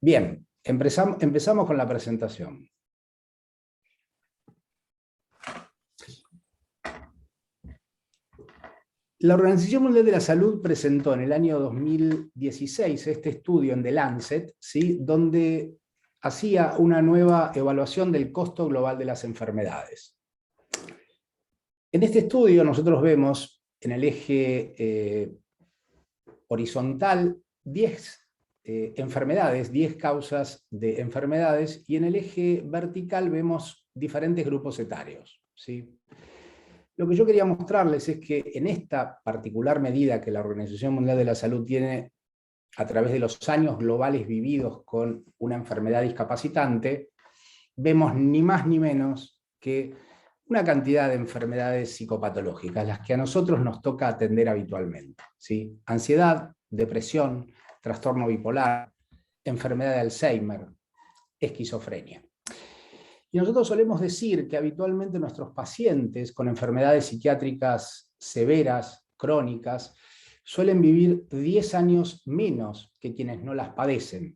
Bien, empezamos con la presentación. La Organización Mundial de la Salud presentó en el año 2016 este estudio en The Lancet, ¿sí?, donde hacía una nueva evaluación del costo global de las enfermedades. En este estudio nosotros vemos en el eje horizontal 10 enfermedades, 10 causas de enfermedades, y en el eje vertical vemos diferentes grupos etarios, ¿sí? Lo que yo quería mostrarles es que en esta particular medida que la Organización Mundial de la Salud tiene a través de los años globales vividos con una enfermedad discapacitante, vemos ni más ni menos que una cantidad de enfermedades psicopatológicas, las que a nosotros nos toca atender habitualmente, ¿sí? Ansiedad, depresión, trastorno bipolar, enfermedad de Alzheimer, esquizofrenia. Y nosotros solemos decir que habitualmente nuestros pacientes con enfermedades psiquiátricas severas, crónicas, suelen vivir 10 años menos que quienes no las padecen.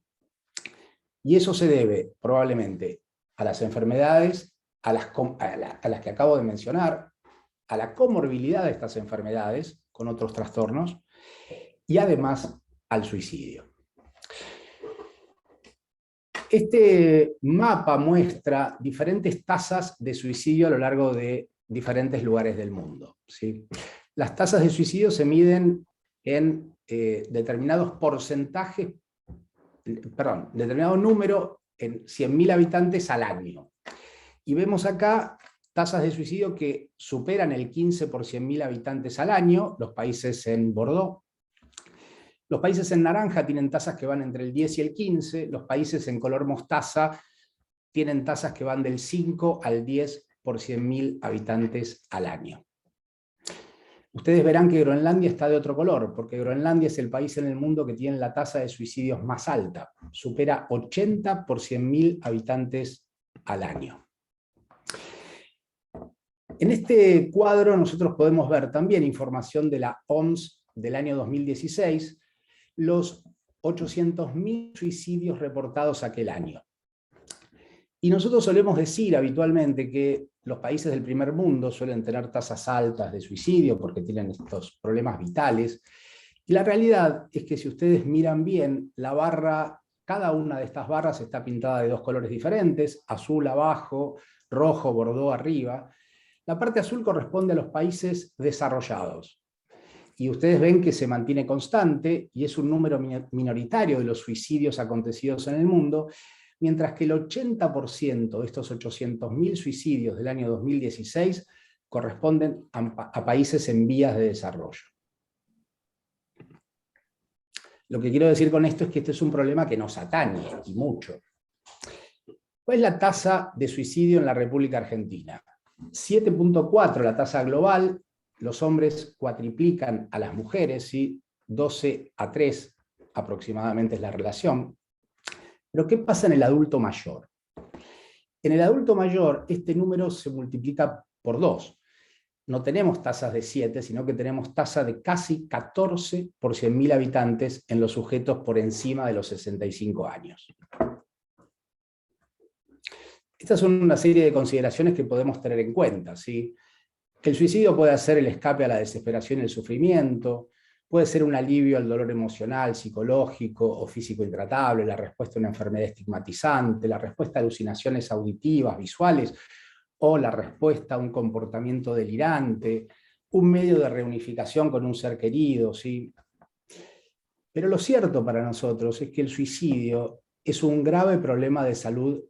Y eso se debe probablemente a las enfermedades, a las que acabo de mencionar, a la comorbilidad de estas enfermedades con otros trastornos, y además al suicidio. Este mapa muestra diferentes tasas de suicidio a lo largo de diferentes lugares del mundo, ¿sí? Las tasas de suicidio se miden en determinados porcentajes, determinado número en 100.000 habitantes al año. Y vemos acá tasas de suicidio que superan el 15 por 100.000 habitantes al año, los países en Bordeaux. Los países en naranja tienen tasas que van entre el 10 y el 15, los países en color mostaza tienen tasas que van del 5 al 10 por 100.000 habitantes al año. Ustedes verán que Groenlandia está de otro color, porque Groenlandia es el país en el mundo que tiene la tasa de suicidios más alta, supera 80 por 100.000 habitantes al año. En este cuadro nosotros podemos ver también información de la OMS del año 2016, los 800.000 suicidios reportados aquel año. Y nosotros solemos decir habitualmente que los países del primer mundo suelen tener tasas altas de suicidio porque tienen estos problemas vitales. Y la realidad es que si ustedes miran bien, la barra, cada una de estas barras está pintada de dos colores diferentes, azul abajo, rojo, bordó arriba. La parte azul corresponde a los países desarrollados. Y ustedes ven que se mantiene constante y es un número minoritario de los suicidios acontecidos en el mundo, mientras que el 80% de estos 800.000 suicidios del año 2016 corresponden a países en vías de desarrollo. Lo que quiero decir con esto es que este es un problema que nos atañe, y mucho. ¿Cuál es la tasa de suicidio en la República Argentina? 7.4 la tasa global. Los hombres cuatriplican a las mujeres, ¿sí? 12-3 aproximadamente es la relación. Pero ¿qué pasa en el adulto mayor? En el adulto mayor este número se multiplica por 2. No tenemos tasas de 7, sino que tenemos tasa de casi 14 por 100.000 habitantes en los sujetos por encima de los 65 años. Estas son una serie de consideraciones que podemos tener en cuenta, ¿sí? Que el suicidio puede ser el escape a la desesperación y el sufrimiento, puede ser un alivio al dolor emocional, psicológico o físico intratable, la respuesta a una enfermedad estigmatizante, la respuesta a alucinaciones auditivas, visuales, o la respuesta a un comportamiento delirante, un medio de reunificación con un ser querido, ¿sí? Pero lo cierto para nosotros es que el suicidio es un grave problema de salud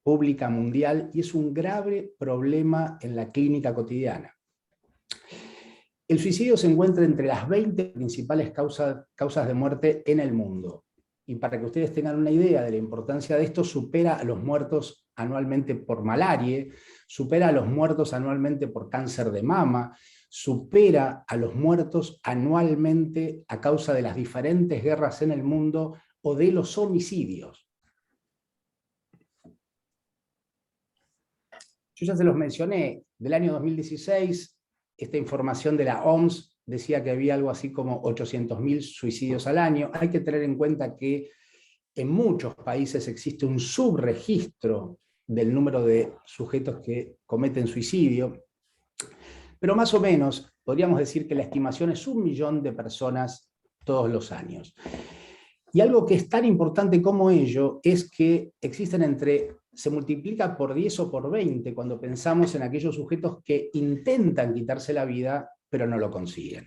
pública mundial y es un grave problema en la clínica cotidiana. El suicidio se encuentra entre las 20 principales causas de muerte en el mundo. Y para que ustedes tengan una idea de la importancia de esto, supera a los muertos anualmente por malaria, supera a los muertos anualmente por cáncer de mama, supera a los muertos anualmente a causa de las diferentes guerras en el mundo o de los homicidios. Yo ya se los mencioné, del año 2016, esta información de la OMS decía que había algo así como 800.000 suicidios al año. Hay que tener en cuenta que En muchos países existe un subregistro del número de sujetos que cometen suicidio, pero más o menos podríamos decir que la estimación es 1 millón de personas todos los años. Y algo que es tan importante como ello es que se multiplica por 10 o por 20 cuando pensamos en aquellos sujetos que intentan quitarse la vida, pero no lo consiguen.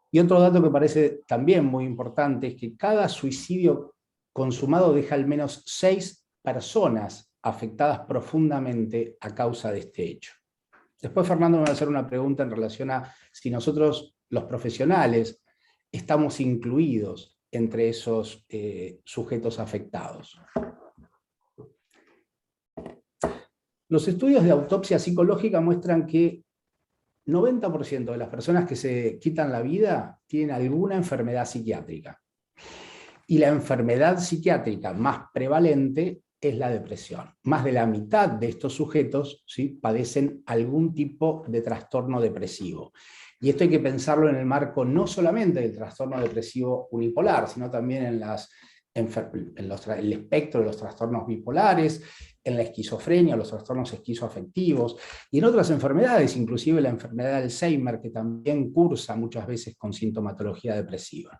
Y otro dato que parece también muy importante es que cada suicidio consumado deja al menos 6 personas afectadas profundamente a causa de este hecho. Después Fernando me va a hacer una pregunta en relación a si nosotros, los profesionales, estamos incluidos entre esos sujetos afectados. Los estudios de autopsia psicológica muestran que 90% de las personas que se quitan la vida tienen alguna enfermedad psiquiátrica. Y la enfermedad psiquiátrica más prevalente es la depresión. Más de la mitad de estos sujetos, ¿sí?, padecen algún tipo de trastorno depresivo. Y esto hay que pensarlo en el marco no solamente del trastorno depresivo unipolar, sino también en el espectro de los trastornos bipolares, en la esquizofrenia, los trastornos esquizoafectivos, y en otras enfermedades, inclusive la enfermedad de Alzheimer, que también cursa muchas veces con sintomatología depresiva.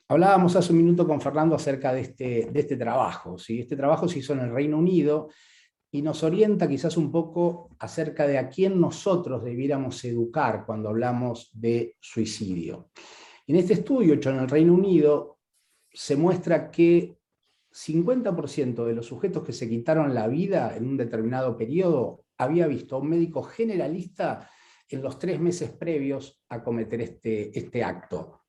Hablábamos hace un minuto con Fernando acerca de este trabajo, ¿sí? Este trabajo se hizo en el Reino Unido y nos orienta quizás un poco acerca de a quién nosotros debiéramos educar cuando hablamos de suicidio. En este estudio hecho en el Reino Unido se muestra que 50% de los sujetos que se quitaron la vida en un determinado periodo había visto a un médico generalista en los 3 meses previos a cometer este acto.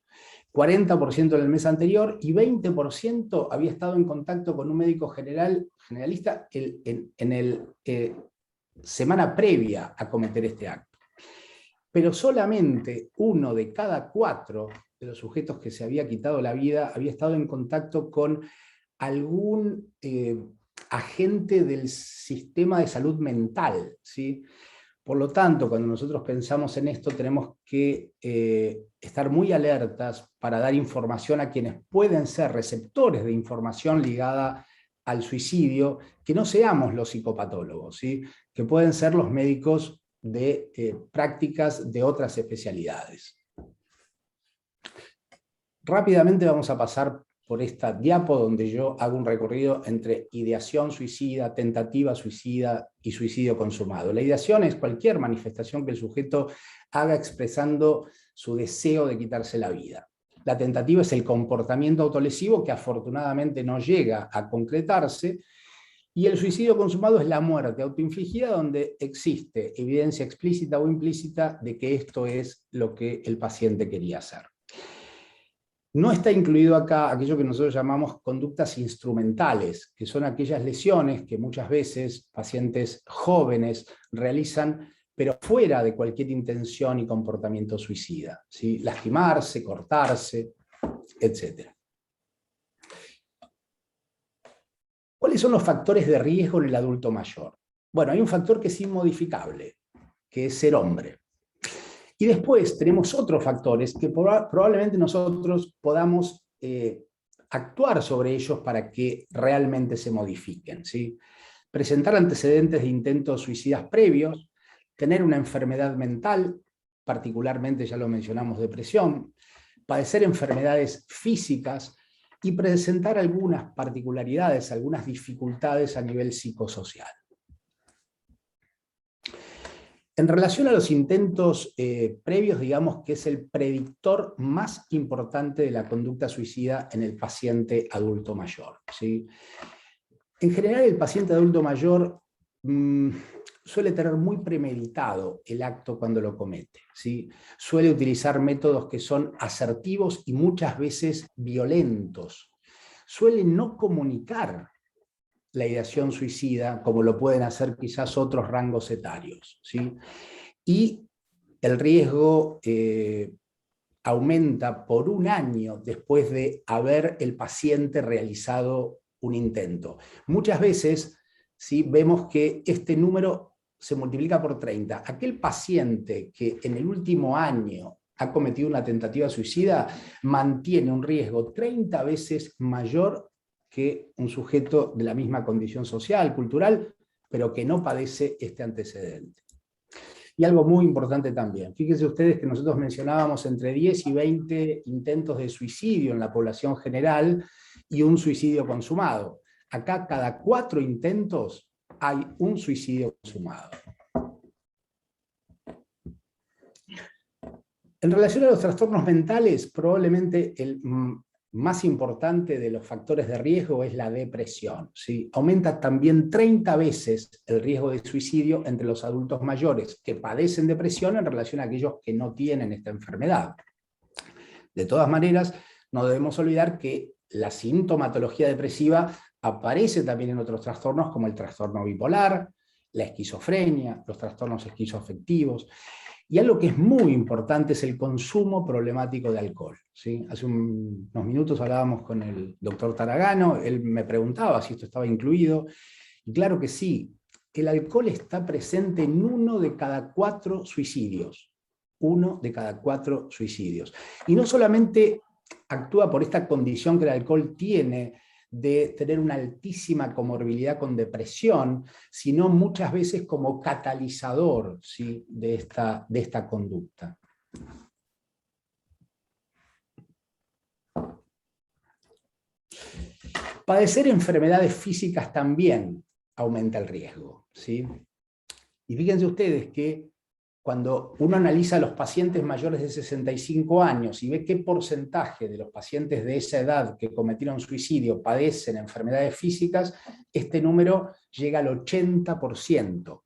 40% en el mes anterior y 20% había estado en contacto con un médico generalista en la semana previa a cometer este acto. Pero solamente 1 de cada 4 de los sujetos que se había quitado la vida había estado en contacto con algún agente del sistema de salud mental, ¿sí? Por lo tanto, cuando nosotros pensamos en esto, tenemos que estar muy alertas para dar información a quienes pueden ser receptores de información ligada al suicidio, que no seamos los psicopatólogos, ¿sí?, que pueden ser los médicos de prácticas de otras especialidades. Rápidamente vamos a pasar por esta diapo donde yo hago un recorrido entre ideación suicida, tentativa suicida y suicidio consumado. La ideación es cualquier manifestación que el sujeto haga expresando su deseo de quitarse la vida. La tentativa es el comportamiento autolesivo que afortunadamente no llega a concretarse, y el suicidio consumado es la muerte autoinfligida donde existe evidencia explícita o implícita de que esto es lo que el paciente quería hacer. No está incluido acá aquello que nosotros llamamos conductas instrumentales, que son aquellas lesiones que muchas veces pacientes jóvenes realizan, pero fuera de cualquier intención y comportamiento suicida, ¿sí? Lastimarse, cortarse, etc. ¿Cuáles son los factores de riesgo en el adulto mayor? Bueno, hay un factor que es inmodificable, que es ser hombre. Y después tenemos otros factores que probablemente nosotros podamos actuar sobre ellos para que realmente se modifiquen, ¿sí? Presentar antecedentes de intentos suicidas previos, tener una enfermedad mental, particularmente ya lo mencionamos, depresión, padecer enfermedades físicas y presentar algunas particularidades, algunas dificultades a nivel psicosocial. En relación a los intentos previos, digamos que es el predictor más importante de la conducta suicida en el paciente adulto mayor, ¿sí? En general, el paciente adulto mayor suele tener muy premeditado el acto cuando lo comete, ¿sí? Suele utilizar métodos que son asertivos y muchas veces violentos. Suele no comunicar la ideación suicida, como lo pueden hacer quizás otros rangos etarios, ¿sí? Y el riesgo aumenta por 1 año después de haber el paciente realizado un intento. Muchas veces, ¿sí?, vemos que este número se multiplica por 30. Aquel paciente que en el último año ha cometido una tentativa suicida mantiene un riesgo 30 veces mayor que un sujeto de la misma condición social, cultural, pero que no padece este antecedente. Y algo muy importante también, fíjense ustedes que nosotros mencionábamos entre 10 y 20 intentos de suicidio en la población general y un suicidio consumado. Acá cada 4 intentos hay un suicidio consumado. En relación a los trastornos mentales, probablemente el más importante de los factores de riesgo es la depresión, ¿sí? Aumenta también 30 veces el riesgo de suicidio entre los adultos mayores que padecen depresión en relación a aquellos que no tienen esta enfermedad. De todas maneras, no debemos olvidar que la sintomatología depresiva aparece también en otros trastornos como el trastorno bipolar, la esquizofrenia, los trastornos esquizoafectivos. Y algo que es muy importante es el consumo problemático de alcohol, ¿sí? Hace unos minutos hablábamos con el doctor Taragano, él me preguntaba si esto estaba incluido, y claro que sí, el alcohol está presente en 1 de cada 4 suicidios. 1 de cada 4 suicidios. Y no solamente actúa por esta condición que el alcohol tiene, de tener una altísima comorbilidad con depresión, sino muchas veces como catalizador, ¿sí?, de esta conducta. Padecer enfermedades físicas también aumenta el riesgo, ¿sí? Y fíjense ustedes que cuando uno analiza a los pacientes mayores de 65 años y ve qué porcentaje de los pacientes de esa edad que cometieron suicidio padecen enfermedades físicas, este número llega al 80%.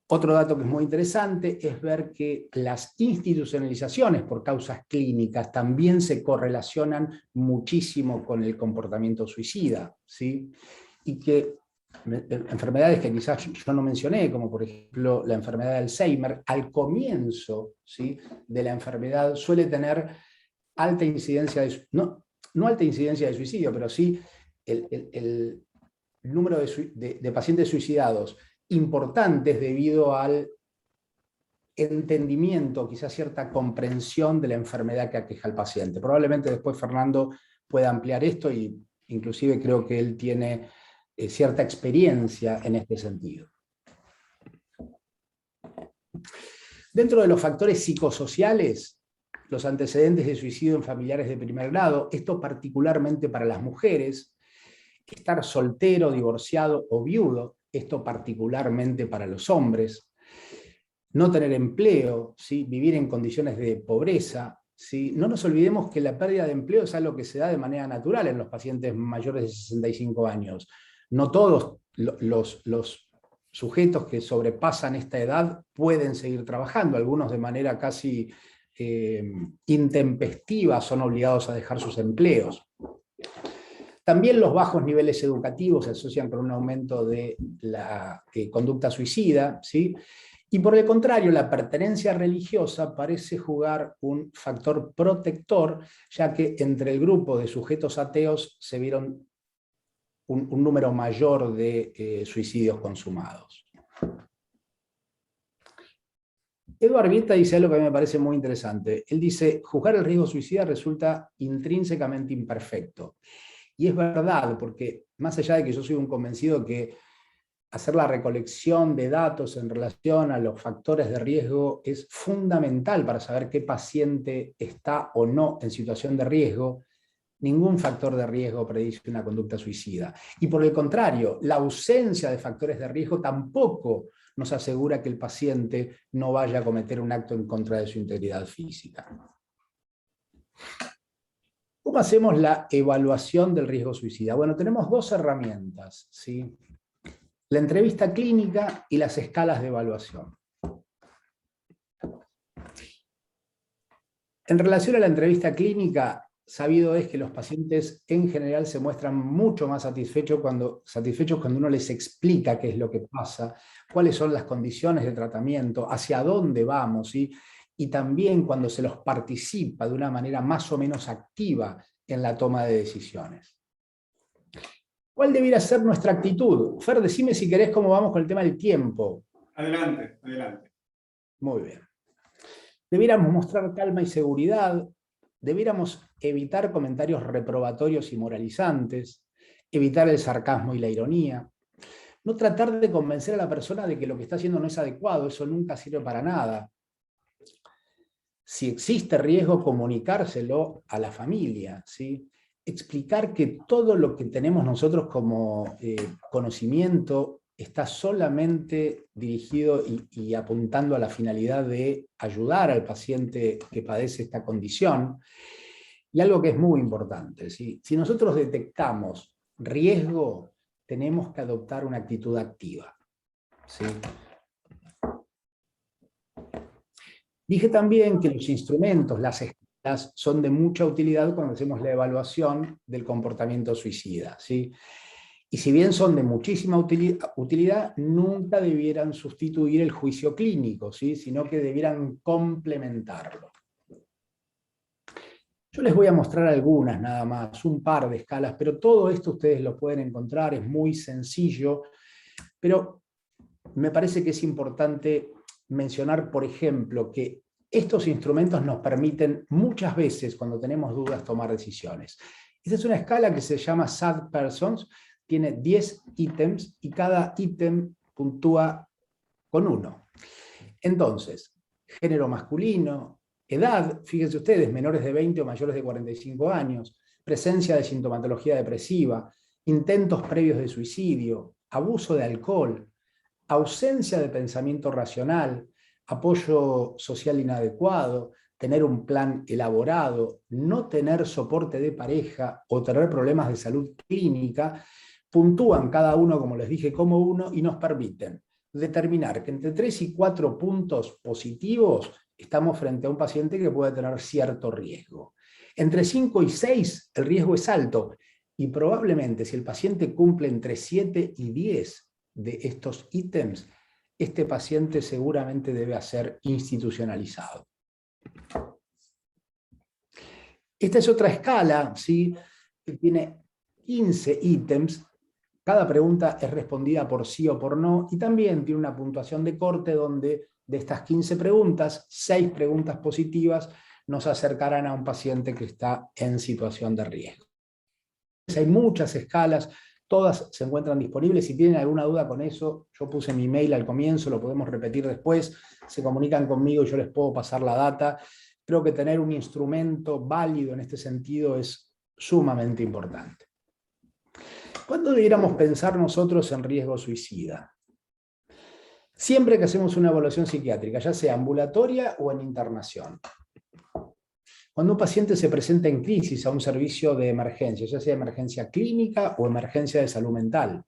Otro dato que es muy interesante es ver que las institucionalizaciones por causas clínicas también se correlacionan muchísimo con el comportamiento suicida, ¿sí? Y que enfermedades que quizás yo no mencioné, como por ejemplo la enfermedad de Alzheimer, al comienzo, ¿sí?, de la enfermedad suele tener alta incidencia no alta incidencia de suicidio, pero sí el número de pacientes suicidados importantes debido al entendimiento, quizás cierta comprensión de la enfermedad que aqueja al paciente. Probablemente después Fernando pueda ampliar esto y inclusive creo que él tiene cierta experiencia en este sentido. Dentro de los factores psicosociales, los antecedentes de suicidio en familiares de primer grado, esto particularmente para las mujeres, estar soltero, divorciado o viudo, esto particularmente para los hombres, no tener empleo, ¿sí?, vivir en condiciones de pobreza, ¿sí? No nos olvidemos que la pérdida de empleo es algo que se da de manera natural en los pacientes mayores de 65 años. No todos los sujetos que sobrepasan esta edad pueden seguir trabajando, algunos de manera casi intempestiva son obligados a dejar sus empleos. También los bajos niveles educativos se asocian con un aumento de la conducta suicida, ¿sí? Y por el contrario, la pertenencia religiosa parece jugar un factor protector, ya que entre el grupo de sujetos ateos se vieron un número mayor de suicidios consumados. Edward Vieta dice algo que a mí me parece muy interesante. Él dice, juzgar el riesgo suicida resulta intrínsecamente imperfecto. Y es verdad, porque más allá de que yo soy un convencido que hacer la recolección de datos en relación a los factores de riesgo es fundamental para saber qué paciente está o no en situación de riesgo, ningún factor de riesgo predice una conducta suicida. Y por el contrario, la ausencia de factores de riesgo tampoco nos asegura que el paciente no vaya a cometer un acto en contra de su integridad física. ¿Cómo hacemos la evaluación del riesgo suicida? Bueno, tenemos 2 herramientas, ¿sí? La entrevista clínica y las escalas de evaluación. En relación a la entrevista clínica, sabido es que los pacientes en general se muestran mucho más satisfechos cuando uno les explica qué es lo que pasa, cuáles son las condiciones de tratamiento, hacia dónde vamos, ¿sí? Y también cuando se los participa de una manera más o menos activa en la toma de decisiones. ¿Cuál debiera ser nuestra actitud? Fer, decime si querés cómo vamos con el tema del tiempo. Adelante, adelante. Muy bien. Debiéramos mostrar calma y seguridad, debiéramos evitar comentarios reprobatorios y moralizantes, evitar el sarcasmo y la ironía, no tratar de convencer a la persona de que lo que está haciendo no es adecuado, eso nunca sirve para nada. Si existe riesgo, comunicárselo a la familia, ¿sí? Explicar que todo lo que tenemos nosotros como conocimiento está solamente dirigido y apuntando a la finalidad de ayudar al paciente que padece esta condición. Y algo que es muy importante, ¿sí? Si nosotros detectamos riesgo, tenemos que adoptar una actitud activa, ¿sí? Dije también que los instrumentos, las escalas, son de mucha utilidad cuando hacemos la evaluación del comportamiento suicida, ¿sí? Y si bien son de muchísima utilidad, nunca debieran sustituir el juicio clínico, ¿sí? Sino que debieran complementarlo. Yo les voy a mostrar algunas nada más, un par de escalas, pero todo esto ustedes lo pueden encontrar, es muy sencillo, pero me parece que es importante mencionar, por ejemplo, que estos instrumentos nos permiten muchas veces, cuando tenemos dudas, tomar decisiones. Esta es una escala que se llama SAD Persons, tiene 10 ítems y cada ítem puntúa con 1. Entonces, género masculino, edad, fíjense ustedes, menores de 20 o mayores de 45 años, presencia de sintomatología depresiva, intentos previos de suicidio, abuso de alcohol, ausencia de pensamiento racional, apoyo social inadecuado, tener un plan elaborado, no tener soporte de pareja o tener problemas de salud clínica, puntúan cada uno, como les dije, como uno y nos permiten determinar que entre 3 y 4 puntos positivos estamos frente a un paciente que puede tener cierto riesgo. Entre 5 y 6 el riesgo es alto y probablemente si el paciente cumple entre 7 y 10 de estos ítems, este paciente seguramente debe ser institucionalizado. Esta es otra escala, ¿sí? Que tiene 15 ítems. Cada pregunta es respondida por sí o por no, y también tiene una puntuación de corte donde de estas 15 preguntas, 6 preguntas positivas nos acercarán a un paciente que está en situación de riesgo. Hay muchas escalas, todas se encuentran disponibles. Si tienen alguna duda con eso, yo puse mi mail al comienzo, lo podemos repetir después, se comunican conmigo y yo les puedo pasar la data. Creo que tener un instrumento válido en este sentido es sumamente importante. ¿Cuándo debiéramos pensar nosotros en riesgo suicida? Siempre que hacemos una evaluación psiquiátrica, ya sea ambulatoria o en internación. Cuando un paciente se presenta en crisis a un servicio de emergencia, ya sea emergencia clínica o emergencia de salud mental.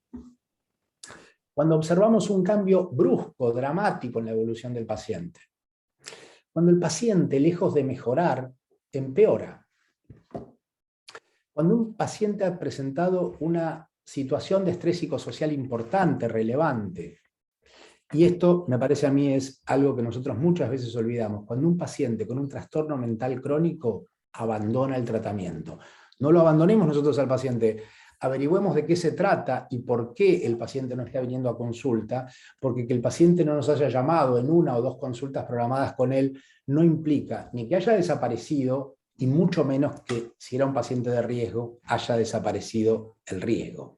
Cuando observamos un cambio brusco, dramático en la evolución del paciente. Cuando el paciente, lejos de mejorar, empeora. Cuando un paciente ha presentado una situación de estrés psicosocial importante, relevante. Y esto, me parece a mí, es algo que nosotros muchas veces olvidamos. Cuando un paciente con un trastorno mental crónico abandona el tratamiento. No lo abandonemos nosotros al paciente, averigüemos de qué se trata y por qué el paciente no está viniendo a consulta, porque que el paciente no nos haya llamado en 1 o 2 consultas programadas con él no implica ni que haya desaparecido y mucho menos que, si era un paciente de riesgo, haya desaparecido el riesgo.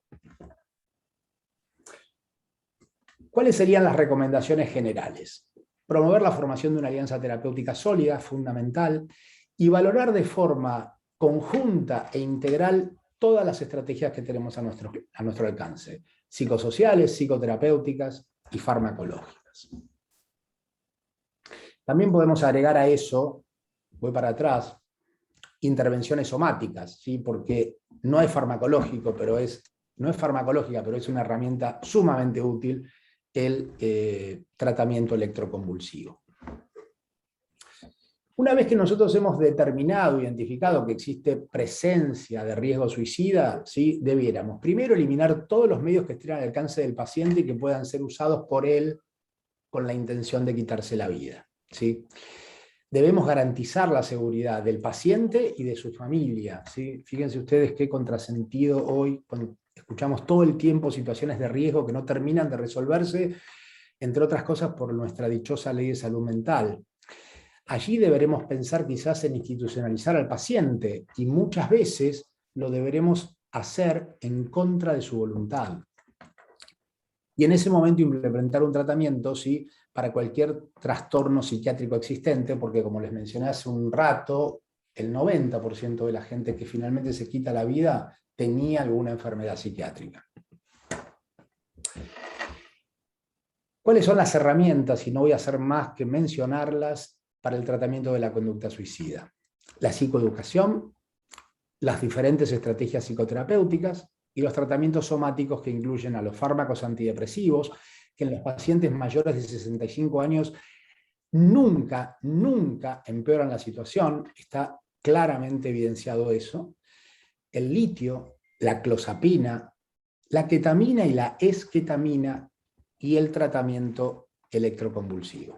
¿Cuáles serían las recomendaciones generales? Promover la formación de una alianza terapéutica sólida, fundamental, y valorar de forma conjunta e integral todas las estrategias que tenemos a nuestro alcance, psicosociales, psicoterapéuticas y farmacológicas. También podemos agregar a eso, voy para atrás, intervenciones somáticas, ¿sí? Porque no es farmacológico, no es farmacológica, pero es una herramienta sumamente útil el tratamiento electroconvulsivo. Una vez que nosotros hemos determinado, identificado que existe presencia de riesgo suicida, ¿sí? Debiéramos primero eliminar todos los medios que estén al alcance del paciente y que puedan ser usados por él con la intención de quitarse la vida, ¿sí? Debemos garantizar la seguridad del paciente y de su familia, ¿sí? Fíjense ustedes qué contrasentido hoy, cuando escuchamos todo el tiempo situaciones de riesgo que no terminan de resolverse, entre otras cosas por nuestra dichosa ley de salud mental. allí deberemos pensar quizás en institucionalizar al paciente, y muchas veces lo deberemos hacer en contra de su voluntad. Y en ese momento implementar un tratamiento, ¿sí?, para cualquier trastorno psiquiátrico existente, porque como les mencioné hace un rato, el 90% de la gente que finalmente se quita la vida tenía alguna enfermedad psiquiátrica. ¿Cuáles son las herramientas? Y no voy a hacer más que mencionarlas para el tratamiento de la conducta suicida. La psicoeducación, las diferentes estrategias psicoterapéuticas y los tratamientos somáticos que incluyen a los fármacos antidepresivos, que en los pacientes mayores de 65 años nunca empeoran la situación, está claramente evidenciado eso. El litio, la clozapina, la ketamina y la esketamina, y el tratamiento electroconvulsivo.